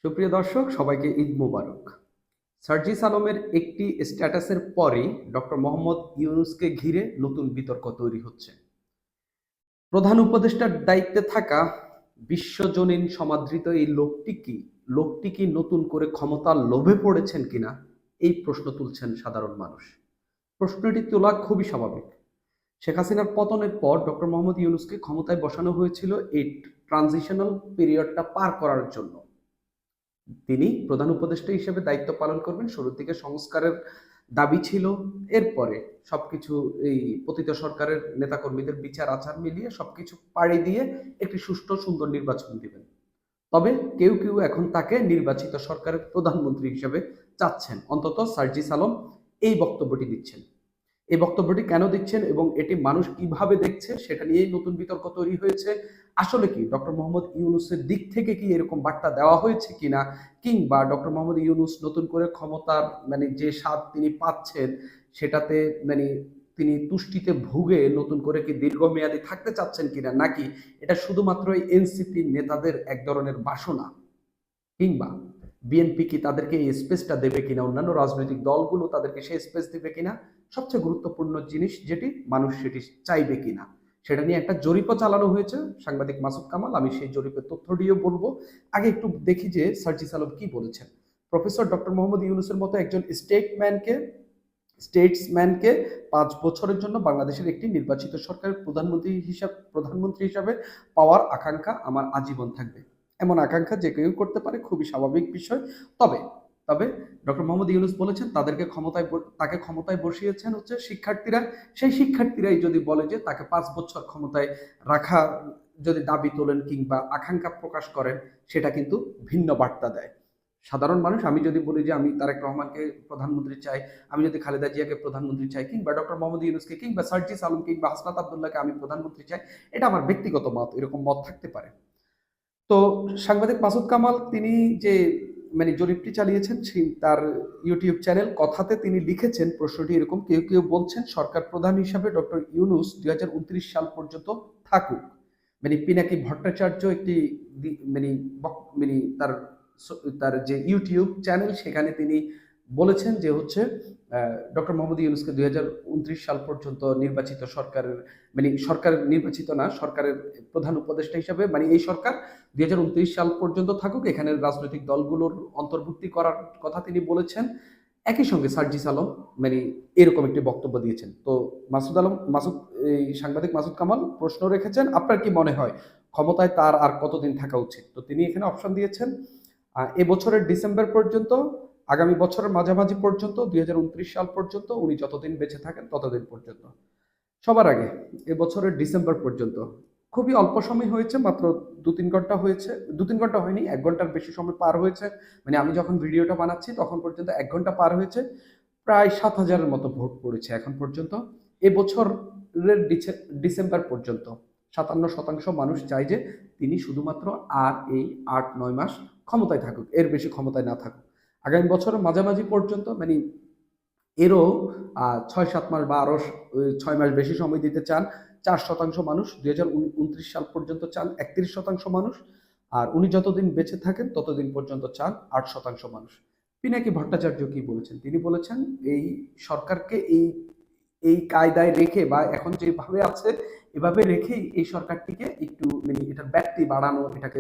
সুপ্রিয় দর্শক, সবাইকে ঈদ মোবারক। সার্জিস আলমের একটি স্ট্যাটাসের পরেই ডক্টর মোহাম্মদ ইউনূসকে ঘিরে নতুন বিতর্ক তৈরি হচ্ছে। প্রধান উপদেষ্টার দায়িত্বে থাকা বিশ্বজনীন সমাদৃত এই লোকটি কি নতুন করে ক্ষমতার লোভে পড়েছেন কিনা, এই প্রশ্ন তুলছেন সাধারণ মানুষ। প্রশ্নটি তোলা খুবই স্বাভাবিক। শেখ হাসিনার পতনের পর ডক্টর মোহাম্মদ ইউনূসকে ক্ষমতায় বসানো হয়েছিল এই ট্রানজিশনাল পিরিয়ডটা পার করার জন্য। তিনি প্রধান উপদেষ্টা হিসেবে দায়িত্ব পালন করবেন। শুরুর দিকে সংস্কারের দাবি ছিল, এরপরে সবকিছু এই পতিত সরকারের নেতাকর্মীদের বিচার আচার মিলিয়ে সবকিছু পাড়ি দিয়ে একটি সুষ্ঠু সুন্দর নির্বাচন দিবেন। তবে কেউ কেউ এখন তাকে নির্বাচিত সরকারের প্রধানমন্ত্রী হিসেবে চাচ্ছেন। অন্তত সার্জিস আলম এই বক্তব্যটি দিচ্ছেন। এই বক্তব্যটি কেন দিচ্ছেন এবং এটি মানুষ কিভাবে দেখছে সেটা নিয়েই নতুন বিতর্ক তৈরি হয়েছে। আসলে কি ডক্টর মোহাম্মদ ইউনূসের দিক থেকে কি এরকম বার্তা দেওয়া হয়েছে কিনা, কিংবা ডক্টর মোহাম্মদ ইউনূস নতুন করে ক্ষমতার যে স্বাদ তিনি পাচ্ছেন সেটাতে তিনি তুষ্টিতে ভুগে নতুন করে কি দীর্ঘমেয়াদী থাকতে চাচ্ছেন কিনা, নাকি এটা শুধুমাত্র এনসিপি নেতাদের এক ধরনের বাসনা, কিংবা বিএনপি কি তাদেরকে এই স্পেসটা দেবে কিনা, অন্যান্য রাজনৈতিক দলগুলো তাদেরকে সেই স্পেস দেবে কিনা, সবচেয়ে গুরুত্বপূর্ণ জিনিস যেটি মানুষ সেটি চাইবে কিনা, সেটা নিয়ে একটা জরিপও চালানো হয়েছে। সাংবাদিক মাসুদ কামাল, আমি সেই জরিপের তথ্যটিও বলবো। আগে একটু দেখি যে সার্জিস আলম কি বলেছেন। প্রফেসর ডক্টর মোহাম্মদ ইউনূসের মতো একজন স্টেটসম্যানকে 5 বছরের জন্য বাংলাদেশের একটি নির্বাচিত সরকারের প্রধানমন্ত্রী হিসাবে পাওয়ার আকাঙ্ক্ষা আমার আজীবন থাকবে। এমন আকাঙ্ক্ষা যে কেউ করতে পারে, খুবই স্বাভাবিক বিষয়। তবে তবে ডক্টর মোহাম্মদ ইউনূস বলেছেন তাকে ক্ষমতায় বসিয়েছেন হচ্ছে শিক্ষার্থীরা। সেই শিক্ষার্থীরাই যদি বলে যে তাকে 5 বছর ক্ষমতায় রাখা, যদি দাবি তোলেন কিংবা আকাঙ্ক্ষা প্রকাশ করেন, সেটা কিন্তু ভিন্ন বার্তা দেয়। সাধারণ মানুষ, আমি যদি বলি যে আমি তারেক রহমানকে প্রধানমন্ত্রী চাই, আমি যদি খালেদা জিয়াকে প্রধানমন্ত্রী চাই, কিংবা ডক্টর মোহাম্মদ ইউনূসকে কিংবা সার্জিস আলম কিংবা হাসনাত আব্দুল্লাহকে আমি প্রধানমন্ত্রী চাই, এটা আমার ব্যক্তিগত মত, এরকম মত থাকতে পারে। তো সাংবাদিক মাসুদ কামাল তিনি যে জরিপটি চালিয়েছেন তার ইউটিউব চ্যানেল কথাতে তিনি লিখেছেন, প্রশ্নটি এরকম, কেউ কেউ বলছেন সরকার প্রধান হিসাবে ডক্টর ইউনূস 2029 সাল পর্যন্ত থাকুক। পিনাকি ভট্টাচার্য একটি মানে তার তার যে ইউটিউব চ্যানেল, সেখানে তিনি বলেছেন যে হচ্ছে ডক্টর মোহাম্মদ ইউনূসকে 2029 সাল পর্যন্ত নির্বাচিত সরকারের সরকারের নির্বাচিত না, সরকারের প্রধান উপদেষ্টা হিসাবে এই সরকার 2029 সাল পর্যন্ত থাকুক, এখানে রাজনৈতিক দলগুলোর অন্তর্ভুক্তি করার কথা তিনি বলেছেন। একই সঙ্গে সার্জিস আলম এরকম একটি বক্তব্য দিয়েছেন। তো সাংবাদিক মাসুদ কামাল প্রশ্ন রেখেছেন, আপনার কি মনে হয় ক্ষমতায় তার আর কতদিন থাকা উচিত? তো তিনি এখানে অপশন দিয়েছেন এবছরের ডিসেম্বর পর্যন্ত, আগামী বছরের মাঝামাঝি পর্যন্ত, 2029 সাল পর্যন্ত, উনি যতদিন বেঁচে থাকেন ততদিন পর্যন্ত। সবার আগে এবছরের ডিসেম্বর পর্যন্ত। খুবই অল্প সময় হয়েছে, মাত্র 2-3 ঘন্টা হয়েছে, 2-3 ঘন্টা হয়নি, 1 ঘন্টার বেশি সময় পার হয়েছে। আমি যখন ভিডিওটা বানাচ্ছি তখন পর্যন্ত 1 ঘন্টা পার হয়েছে। প্রায় 7,000-এর মতো ভোট পড়েছে এখন পর্যন্ত। এবছরের ডিসেম্বর পর্যন্ত 57% মানুষ চায় যে তিনি শুধুমাত্র আর এই 8-9 মাস ক্ষমতায় থাকুক, এর বেশি ক্ষমতায় না থাকুক। আগামী বছরের মাঝামাঝি পর্যন্ত এরও 6-7 মাস বা আরো 6 মাস বেশি সময় দিতে চান 4% মানুষ, 2029 সাল পর্যন্ত চান 31% মানুষ, আর উনি যতদিন বেঁচে থাকেন ততদিন পর্যন্ত চান 8% মানুষ। পিনাকি ভট্টাচার্য কি বলেছেন? তিনি বলেছেন এই সরকারকে এই কায়দায় রেখে বা এখন যেভাবে আছে এভাবে রেখেই এই সরকারটিকে একটু এটার ব্যাপ্তি বাড়ানো, এটাকে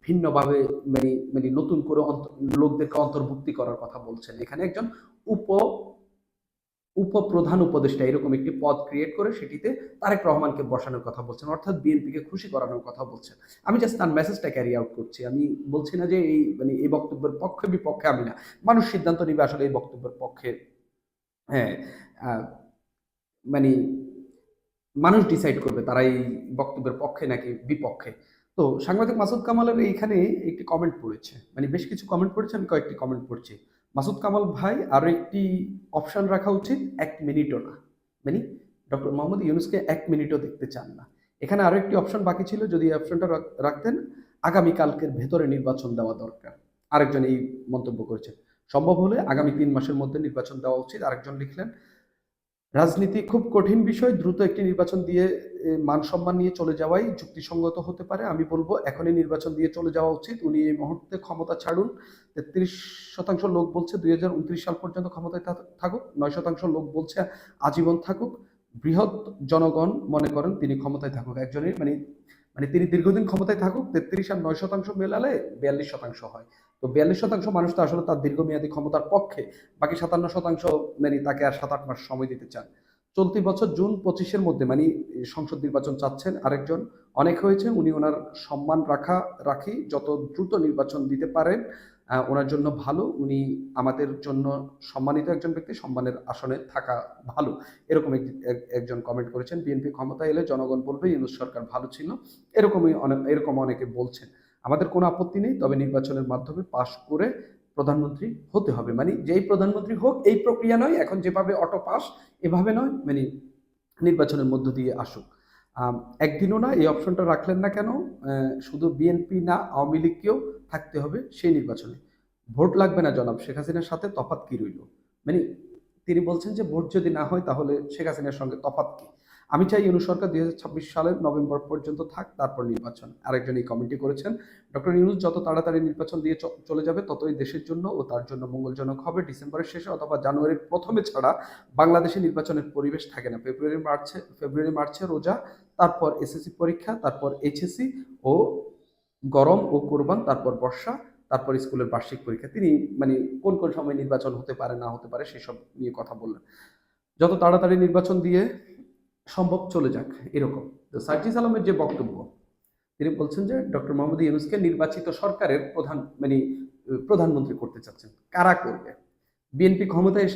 ভিন্নভাবে নতুন করে লোকদেরকে অন্তর্ভুক্তি করার কথা বলছেন। এখানে একজন উপ উপপ্রধান উপদেষ্টা এরকম একটি পদ ক্রিয়েট করে সেটিতে তারেক রহমানকে বসানোর কথা বলছেন, অর্থাৎ বিএনপিকে খুশি করানোর কথা বলছেন। আমি জাস্ট তার মেসেজটা ক্যারি আউট করছি। আমি বলছি না যে এই বক্তব্যের পক্ষে বিপক্ষে, আমি না, মানুষ সিদ্ধান্ত নিবে আসলে এই বক্তব্যের পক্ষে। হ্যাঁ, মানে মানুষ ডিসাইড করবে তারা এই বক্তব্যের পক্ষে নাকি বিপক্ষে। তো সাংবাদিক মাসুদ কামালের এইখানে একটি কমেন্ট পড়েছে, বেশ কিছু কমেন্ট পড়েছে, আমি কয়েকটি কমেন্ট পড়ছি। মাসুদ কামাল ভাই, আরো একটি অপশন রাখা উচিত, 1 মিনিটও না, ডক্টর মোহাম্মদ ইউনূসকে 1 মিনিটও দেখতে চান না। এখানে আরো একটি অপশন বাকি ছিল, যদি এই অপশনটা রাখতেন, আগামীকালকের ভেতরে নির্বাচন দেওয়া দরকার। আরেকজন এই মন্তব্য করেছেন, সম্ভব হলে আগামী 3 মাসের মধ্যে নির্বাচন দেওয়া উচিত। আরেকজন লিখলেন রাজনীতি খুব কঠিন বিষয়। দ্রুত একটি নির্বাচন দিয়ে মান সম্মান নিয়ে চলে যাওয়াই যুক্তিসঙ্গত হতে পারে। আমি বলবো এখনই নির্বাচন দিয়ে চলে যাওয়া উচিত। উনি এই মুহূর্তে ক্ষমতা ছাড়ুন। ৩৩% লোক বলছে ২০২৯ সাল পর্যন্ত ক্ষমতায় থাকুক। ৯% লোক বলছে আজীবন থাকুক। বৃহৎ জনগণ মনে করেন তিনি ক্ষমতায় থাকুক। একজনের মানে মানে তিনি দীর্ঘদিন ক্ষমতায় থাকুক। ৩৩ আর ৯% মেলালে ৪২% হয়। তো ৪২% মানুষ তো আসলে তার দীর্ঘমেয়াদী ক্ষমতার পক্ষে। বাকি ৫৭% মানে তাকে আর ৭-৮ মাস সময় দিতে চান। চলতি বছর জুন ২৫-এর মধ্যে মানে সংসদ নির্বাচন চাচ্ছেন আরেকজন। অনেক হয়েছে। উনি ওনার সম্মান রাখি যত দ্রুত নির্বাচন দিতে পারেন ওনার জন্য ভালো। উনি আমাদের জন্য সম্মানিত একজন ব্যক্তি, সম্মানের আসনে থাকা ভালো। এরকম একজন কমেন্ট করেছেন। বিএনপি ক্ষমতায় এলে জনগণ বলবে ইউনূস সরকার ভালো ছিল। এরকম অনেকে বলছেন। আমাদের কোনো আপত্তি নেই, তবে নির্বাচনের মাধ্যমে পাশ করে প্রধানমন্ত্রী হতে হবে। মানে যেই প্রধানমন্ত্রী হোক এই প্রক্রিয়া নয়, এখন যেভাবে অটো পাস এভাবে নয়, মানে নির্বাচনের মধ্য দিয়ে আসুক। একদিনও না, এই অপশনটা রাখলেন না কেন? শুধু বিএনপি না, আওয়ামী লীগকেও থাকতে হবে সেই নির্বাচনে। ভোট লাগবে না জনাব, শেখ হাসিনার সাথে তফাৎ কি রইল? মানে তিনি বলছেন যে ভোট যদি না হয় তাহলে শেখ হাসিনার সঙ্গে তফাৎ কি? আমি চাই ইউনূস সরকার ২০২৬ সালের নভেম্বর পর্যন্ত থাক, তারপর নির্বাচন। আরেকজন এই কমেন্টটি করেছেন, ডক্টর ইউনূস যত তাড়াতাড়ি নির্বাচন দিয়ে চলে যাবে ততই দেশের জন্য ও তার জন্য মঙ্গলজনক হবে। ডিসেম্বরের শেষে অথবা জানুয়ারির প্রথমে ছাড়া বাংলাদেশে নির্বাচনের পরিবেশ থাকে না। ফেব্রুয়ারি মার্চে রোজা, তারপর এসএসসি পরীক্ষা, তারপর এইচএসসি ও গরম ও কোরবান, তারপর বর্ষা, তারপর স্কুলের বার্ষিক পরীক্ষা। তিনি মানে কোন কোন সময় নির্বাচন হতে পারে না হতে পারে সেসব নিয়ে কথা বললেন। যত তাড়াতাড়ি নির্বাচন দিয়ে সম্ভব চলে যাক, এরকম। তো সার্জিস আলমের যে বক্তব্য, তিনি বলছেন যে ডক্টর মোহাম্মদ ইউনূসকে নির্বাচিত সরকারের প্রধানমন্ত্রী করতে চাচ্ছেন। কারা করবে? বিএনপি ক্ষমতায়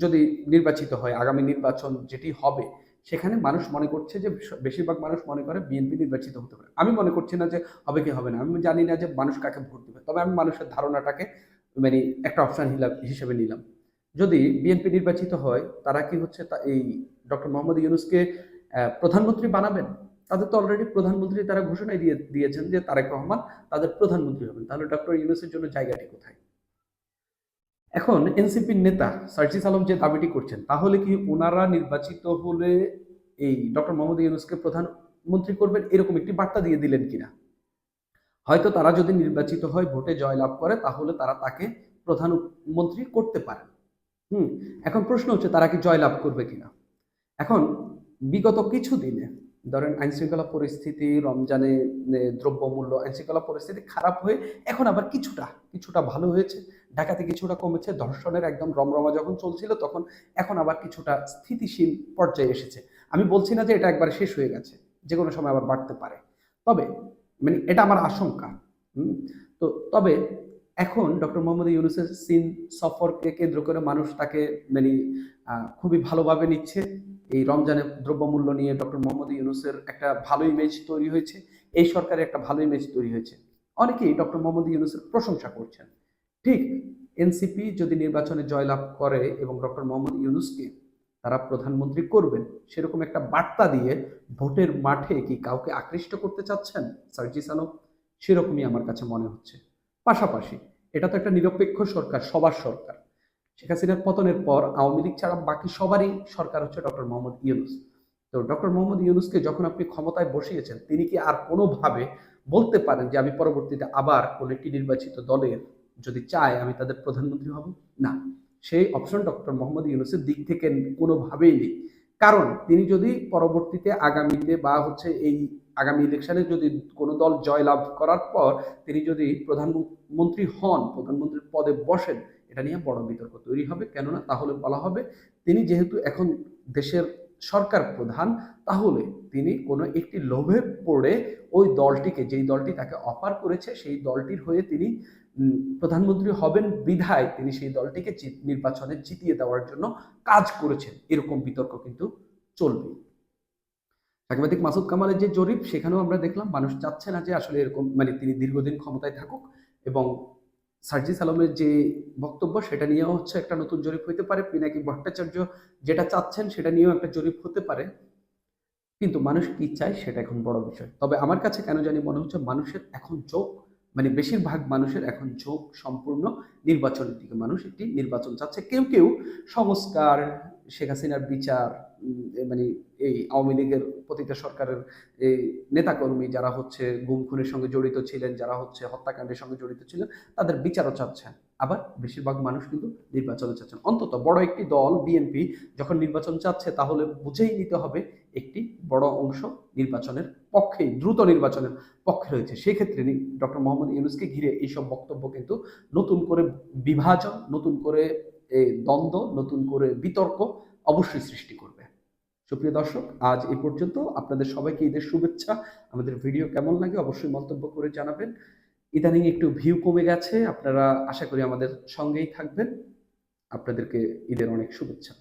যদি নির্বাচিত হয়, আগামী নির্বাচন যেটি হবে, সেখানে মানুষ মনে করছে যে বেশিরভাগ মানুষ মনে করে বিএনপি নির্বাচিত হতে পারে। আমি মনে করছি না যে হবে কি হবে না, আমি জানি না যে মানুষ কাকে ভোট দেবে, তবে আমি মানুষের ধারণাটাকে মানে একটা অপশন হিসেবে নিলাম। যদি বিএনপি নির্বাচিত হয়, তারা কি হচ্ছে এই ডক্টর মোহাম্মদ ইউনূসকে প্রধানমন্ত্রী বানাবেন। তাদের তো অলরেডি প্রধানমন্ত্রী তারা ঘোষণায় দিয়েছেন যে তারেক রহমান তাদের প্রধানমন্ত্রী হবেন। তাহলে ডক্টর ইউনূসের জন্য জায়গাটি কোথায়? এখন এনসিপির নেতা সার্জিস আলম যে দাবিটি করছেন, তাহলে কি ওনারা নির্বাচিত হলে এই ডক্টর মোহাম্মদ ইউনূসকে প্রধানমন্ত্রী করবেন, এরকম একটি বার্তা দিয়ে দিলেন কিনা? হয়তো তারা যদি নির্বাচিত হয়, ভোটে জয়লাভ করে, তাহলে তারা তাকে প্রধানমন্ত্রী করতে পারেন। এখন প্রশ্ন হচ্ছে তারা কি জয়লাভ করবে কিনা। এখন বিগত কিছু দিনে ধরেন আইনশৃঙ্খলা পরিস্থিতি, রমজানে দ্রব্যমূল্য, আইনশৃঙ্খলা পরিস্থিতি খারাপ হয়ে এখন আবার কিছুটা ভালো হয়েছে। ডাকাতি কিছুটা কমেছে। ধর্ষণের একদম রমরমা যখন চলছিল তখন, এখন আবার কিছুটা স্থিতিশীল পর্যায়ে এসেছে। আমি বলছি না যে এটা একবার শেষ হয়ে গেছে, যে কোনো সময় আবার বাড়তে পারে। তবে মানে এটা আমার আশঙ্কা। তো তবে এখন ডক্টর মোহাম্মদ ইউনূসের চীন সফরকে কেন্দ্র করে মানুষ তাকে মানে খুবই ভালোভাবে নিচ্ছে। এই রমজানে দ্রব্যমূল্য নিয়ে ডক্টর মোহাম্মদ ইউনূসের একটা ভালো ইমেজ তৈরি হয়েছে, এই সরকারের একটা ভালো ইমেজ তৈরি হয়েছে। অনেকেই ডক্টর মোহাম্মদ ইউনূসের প্রশংসা করছেন। ঠিক এনসিপি যদি নির্বাচনে জয়লাভ করে এবং ডক্টর মোহাম্মদ ইউনূসকে তারা প্রধানমন্ত্রী করবেন, সেরকম একটা বার্তা দিয়ে ভোটের মাঠে কি কাউকে আকৃষ্ট করতে চাচ্ছেন সার্জিস আলম? সেরকমই আমার কাছে মনে হচ্ছে। পাশাপাশি এটা তো একটা নিরপেক্ষ সরকার, সবার সরকার। শেখ হাসিনার পতনের পর আওয়ামী লীগ ছাড়া বাকি সবারই সরকার হচ্ছে ডক্টর মোহাম্মদ ইউনূস। তো ডক্টর মোহাম্মদ ইউনূসকে যখন আপনি ক্ষমতায় বসিয়েছেন, তিনি কি আর কোনোভাবে বলতে পারেন যে আমি পরবর্তীতে আবার কোন একটি নির্বাচিত দলের যদি চায় আমি তাদের প্রধানমন্ত্রী হব? না, সেই অপশন ডক্টর মোহাম্মদ ইউনূসের দিক থেকে কোনোভাবেই নেই। কারণ তিনি যদি পরবর্তীতে আগামীতে বা হচ্ছে এই আগামী ইলেকশনে যদি কোনো দল জয়লাভ করার পর তিনি যদি প্রধানমন্ত্রী হন, প্রধানমন্ত্রীর পদে বসেন, এটা নিয়ে বড় বিতর্ক তৈরি হবে। কেননা তাহলে বলা হবে তিনি যেহেতু এখন দেশের সরকার প্রধান, তাহলে তিনি কোনো একটি লোভে পড়ে ওই দলটিকে, যেই দলটি তাকে অফার করেছে সেই দলটির হয়ে তিনি প্রধানমন্ত্রী হবেন বিধায় তিনি সেই দলটিকে নির্বাচনে জিতিয়ে দেওয়ার জন্য কাজ করেছেন, এরকম বিতর্ক কিন্তু চলবে। সাংবাদিক মাসুদ কামালের যে জরিপ, সেখানেও আমরা দেখলাম মানুষ চাচ্ছে না যে আসলে এরকম মানে তিনি দীর্ঘদিন ক্ষমতায় থাকুক। এবং সার্জিস আলমের যে বক্তব্য, সেটা নিয়েও হচ্ছে একটা নতুন জরিপ হতে পারে। পিনাকি ভট্টাচার্য যেটা চাচ্ছেন সেটা নিয়েও একটা জরিপ হতে পারে। কিন্তু মানুষ কি চায় সেটা এখন বড় বিষয়। তবে আমার কাছে কেন জানি মনে হচ্ছে মানুষের এখন চোখ মানে বেশিরভাগ মানুষের এখন ঝোঁক সম্পূর্ণ নির্বাচনের দিকে। মানুষ একটি নির্বাচন চাচ্ছে। কেউ কেউ সংস্কার, শেখ হাসিনার বিচার, মানে এই আওয়ামী লীগের পতিত সরকারের এই নেতাকর্মী যারা হচ্ছে গুম খুনের সঙ্গে জড়িত ছিলেন, যারা হচ্ছে হত্যাকাণ্ডের সঙ্গে জড়িত ছিলেন, তাদের বিচারও চাচ্ছেন। আবার বেশিরভাগ মানুষ কিন্তু নির্বাচনে চাচ্ছেন। অন্তত বড় একটি দল বিএনপি যখন নির্বাচন চাচ্ছে, তাহলে বুঝেই নিতে হবে একটি বড় অংশ নির্বাচনের পক্ষেই, দ্রুত নির্বাচনের পক্ষে রয়েছে। সেক্ষেত্রে ডক্টর মোহাম্মদ ইউনূসকে ঘিরে এইসব বক্তব্য কিন্তু নতুন করে বিভাজন, নতুন করে দ্বন্দ্ব, নতুন করে বিতর্ক অবশ্যই সৃষ্টি করবে। সুপ্রিয় দর্শক, আজ এই পর্যন্ত। আপনাদের সবাইকে ঈদের শুভেচ্ছা। আমাদের ভিডিও কেমন লাগে অবশ্যই মন্তব্য করে জানাবেন। ইদানিং একটু ভিউ কমে গেছে, আপনারা আশা করি আমাদের সঙ্গেই থাকবেন। আপনাদেরকে ঈদের অনেক শুভেচ্ছা।